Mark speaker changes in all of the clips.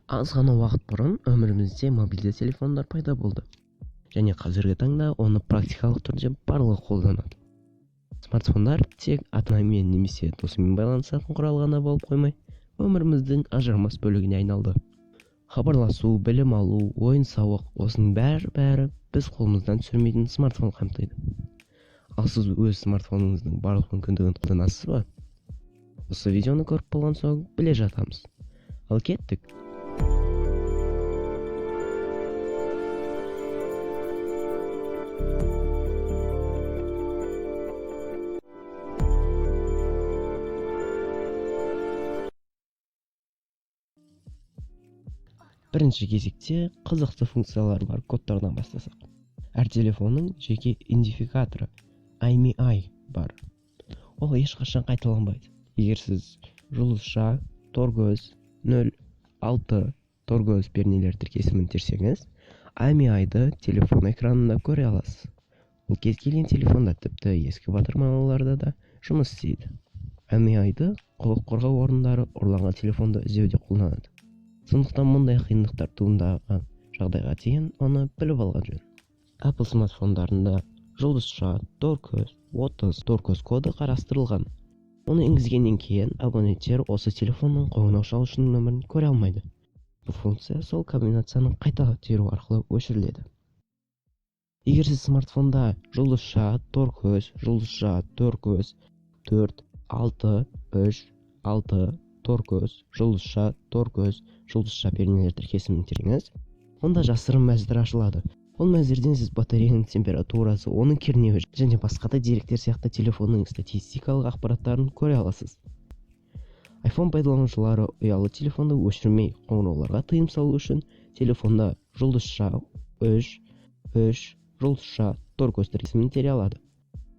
Speaker 1: Аз ғана уақыт бұрын өмірімізде мобильді телефондар пайда болды. Және қазіргі таңда оны практикалық түрде барлығы қолданады. Смартфондар тек ата-анамен немесе досымен байланысатын құрал ғана болып қоймай, өміріміздің ажырамас бөлігіне айналды. Хабарласу, білім алу, ойын-сауық, осының бәрі біз қолымыздан түсірмейтін смартфон қамтиды. Ал сіз өз смартфоныңыздың барлық мүмкіндігін қолданасыз ба? Осы видеоны көріп болған соң біле жатамыз. Ал кеттік. Бірінші кезекте қызықты функциялары бар кодтардан бастасақ. Әр телефонның жеке идентификаторы IMEI бар. Ол ешқашан қайталанбайды. Егер сіз жұлдызша торкөз 06 торкөз пернелер тіркесімін терсеңіз, IMEI-ді телефон экранында көре аласыз. Ол кез келген телефонда, тіпті ескі батырмаларда да жұмыс істейді. IMEI-ді құқық қорғау орындары ұрланған телефонды іздеуде қолданады. Сондықтан мұндай қиындықтар туындаған жағдайға дейін оны біліп алған жөн. Apple смартфондарында жұлдызша торкөз 30 торкөз коды қарастырылған. Оны енгізгеннен кейін абоненттер осы телефонның қоңырау шалушының нөмірін көре алмайды. Бұл функция сол комбинацияны қайта теру арқылы өшіріледі. Егер сіз смартфонда жұлдызша торкөз 4 6 3 6 торкөз жұлдызша пернелер тіркесімін терсеңіз, онда жасырын мәзір ашылады. Ол мәзірден сіз батареяның температурасы, оның кернеуі және басқа да деректер сияқты телефонның статистикалық ақпараттарын көре аласыз. iPhone пайдаланушылары ұялы телефонды өшірмей қоңырауларға тыйым салу үшін телефонда жұлдызша 3 жұлдызша торкөз тіркесімін тере алады.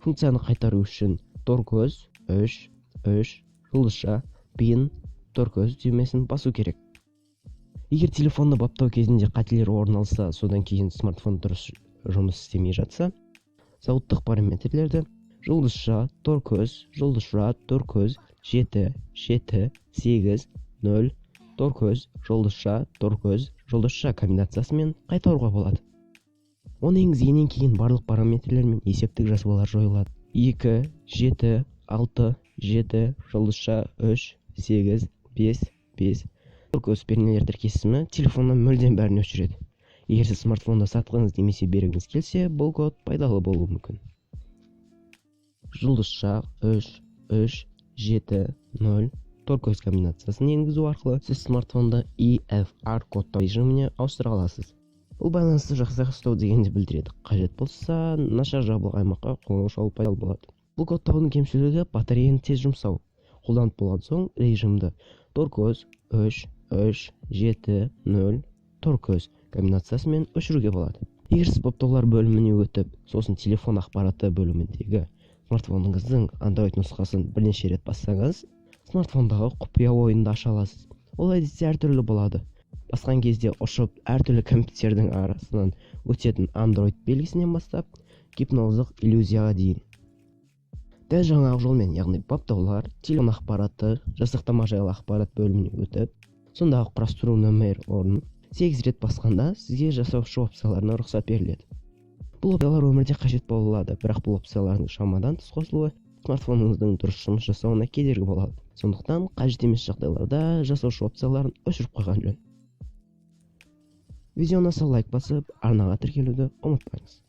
Speaker 1: Функцияны қайтару үшін торкөз 3 жұлдызша пин торкөз түймесін басу керек. Егер телефонды баптау кезінде қателер орын алса, содан кейін смартфон дұрыс жұмыс істемей жатса, зауыттық параметрлерді жұлдызша торкөз 7 8 0 торкөз жұлдызша комбинациясымен қайтаруға болады. Оны енгізгеннен кейін барлық параметрлер мен есептік жазбалар жойылады. 2 7 6 7 жұлдызша 3 8 5 торкөз пернелер тіркесімі телефоннан мүлдем бәрін өшіреді. Егер сіз смартфонды сатқыңыз немесе бергіңіз келсе, бұл код пайдалы болуы мүмкін. Жұлдызша 3 7 0 торкөз комбинациясын енгізу арқылы сіз смартфонды EFR кодтау режиміне ауыстыра аласыз. Бұл байланысты жақсы ұстау дегенді білдіреді. Қажет болса, нашар жабылған аймаққа қоңырау шалу пайдалы болады. Бұл кодтаудың кемшілігі батареяны тез жұмсау. Қолданып болған соң режимді торкөз 3 7 0 торкөз комбинациясымен өшіруге болады. Егер сіз баптаулар бөліміне өтіп, сосын телефон ақпараты бөліміндегі смартфоныңыздың Android нұсқасын бірнеше рет бассаңыз, смартфондағы құпия ойынды аша аласыз. Ол әдетте әртүрлі болады. Басқан кезде ұшып, әртүрлі компьютердің арасынан өтетін Android белгісінен бастап, гипноздық иллюзияға дейін. Дәл жаңағы жолмен, яғни баптаулар, телефон ақпараты, жасақтама жайлы ақпарат бөліміне өтіп, сондағы құрастыру нөмір орнын 8 рет басқанда сізге жасаушы опцияларына рұқсат беріледі. Бұл опциялар өмірде қажет болады, бірақ бұл опциялардың шамадан тыс қосылуы смартфоныңыздың дұрыс жұмыс жасауына кедергі болады. Сондықтан қажет емес жағдайларда жасаушы опцияларын өшіріп қойған жөн. Видеоны лайк басып, арнаға тіркелуді ұмытпаңыз.